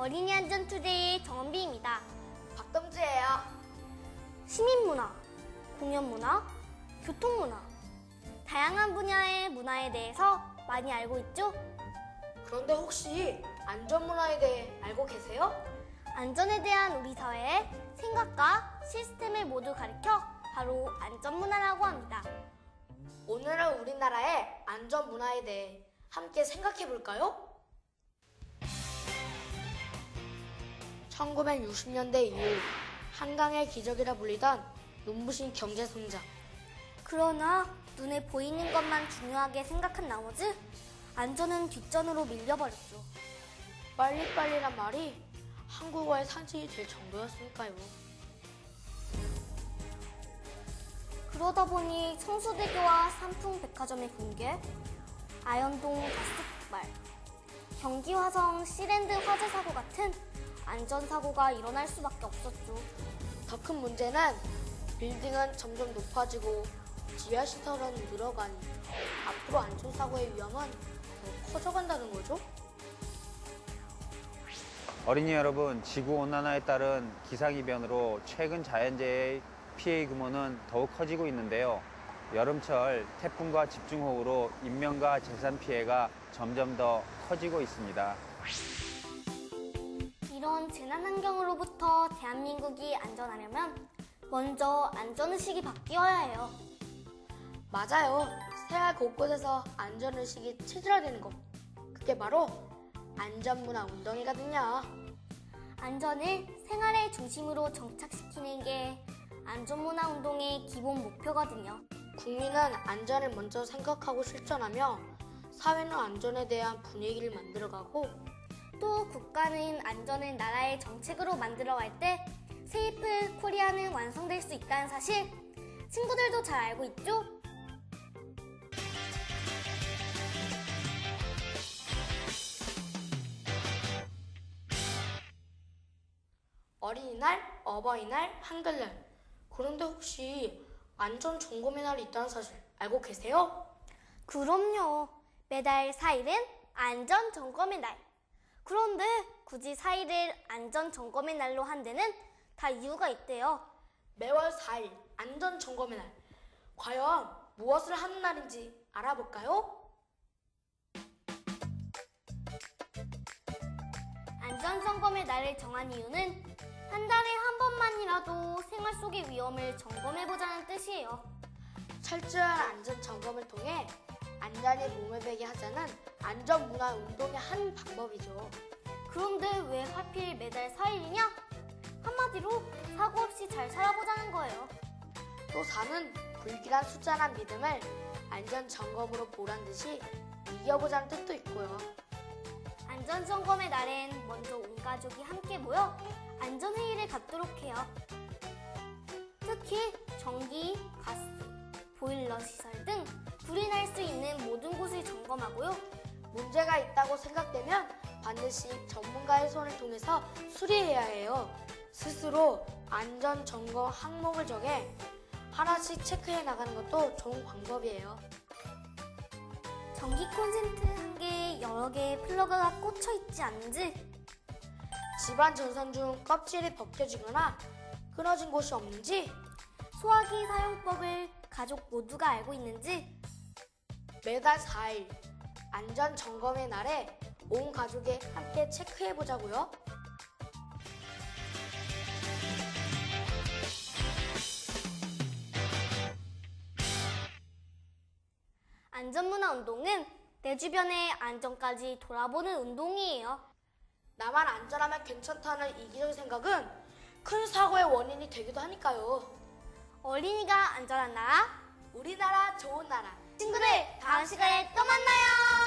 어린이 안전 투데이의 정은비입니다. 박금주예요. 시민문화, 공연문화, 교통문화, 다양한 분야의 문화에 대해서 많이 알고 있죠? 그런데 혹시 안전문화에 대해 알고 계세요? 안전에 대한 우리 사회의 생각과 시스템을 모두 가리켜 바로 안전문화라고 합니다. 오늘은 우리나라의 안전문화에 대해 함께 생각해 볼까요? 1960년대 이후 한강의 기적이라 불리던 눈부신 경제성장. 그러나 눈에 보이는 것만 중요하게 생각한 나머지 안전은 뒷전으로 밀려버렸죠. 빨리빨리란 말이 한국어의 산책이 될 정도였으니까요. 그러다 보니 성수대교와 삼풍백화점의 붕괴, 아현동 가스 폭발, 경기 화성 시랜드 화재 사고 같은 안전사고가 일어날 수밖에 없었죠. 더 큰 문제는 빌딩은 점점 높아지고 지하시설은 늘어가니 앞으로 안전사고의 위험은 더 커져간다는 거죠? 어린이 여러분, 지구온난화에 따른 기상이변으로 최근 자연재해의 피해 규모는 더욱 커지고 있는데요. 여름철 태풍과 집중호우로 인명과 재산 피해가 점점 더 커지고 있습니다. 이런 재난 환경으로부터 대한민국이 안전하려면 먼저 안전의식이 바뀌어야 해요. 맞아요. 생활 곳곳에서 안전의식이 체질화되는 것. 그게 바로 안전문화 운동이거든요. 안전을 생활의 중심으로 정착시키는 게 안전문화 운동의 기본 목표거든요. 국민은 안전을 먼저 생각하고 실천하며 사회는 안전에 대한 분위기를 만들어가고 또 국가는 안전을 나라의 정책으로 만들어갈 때 세이프 코리아는 완성될 수 있다는 사실 친구들도 잘 알고 있죠? 어린이날, 어버이날, 한글날. 그런데 혹시 안전점검의 날이 있다는 사실 알고 계세요? 그럼요. 매달 4일은 안전점검의 날. 그런데 굳이 4일을 안전점검의 날로 한 데는 다 이유가 있대요. 매월 4일 안전점검의 날. 과연 무엇을 하는 날인지 알아볼까요? 안전점검의 날을 정한 이유는 한 달에 한 번만이라도 생활 속의 위험을 점검해보자는 뜻이에요. 철저한 안전점검을 통해 안전이 몸을 배게 하자는 안전문화 운동의 한 방법이죠. 그런데 왜 하필 매달 4일이냐? 한마디로 사고 없이 잘 살아보자는 거예요. 또 4는 불길한 숫자란 믿음을 안전점검으로 보란 듯이 이겨보자는 뜻도 있고요. 안전점검의 날엔 먼저 온 가족이 함께 모여 안전회의를 갖도록 해요. 특히 전기, 가스, 보일러 시설 등 불이 날 수 있는 모든 곳을 점검하고요. 문제가 있다고 생각되면 반드시 전문가의 손을 통해서 수리해야 해요. 스스로 안전점검 항목을 정해 하나씩 체크해 나가는 것도 좋은 방법이에요. 전기 콘센트 한 개에 여러 개의 플러그가 꽂혀 있지 않은지, 집안 전선 중 껍질이 벗겨지거나 끊어진 곳이 없는지, 소화기 사용법을 가족 모두가 알고 있는지, 매달 4일 안전점검의 날에 온 가족이 함께 체크해 보자고요. 안전문화 운동은 내 주변의 안전까지 돌아보는 운동이에요. 나만 안전하면 괜찮다는 이기적인 생각은 큰 사고의 원인이 되기도 하니까요. 어린이가 안전한 나라, 우리나라 좋은 나라. 친구들 다음 시간에 또 만나요.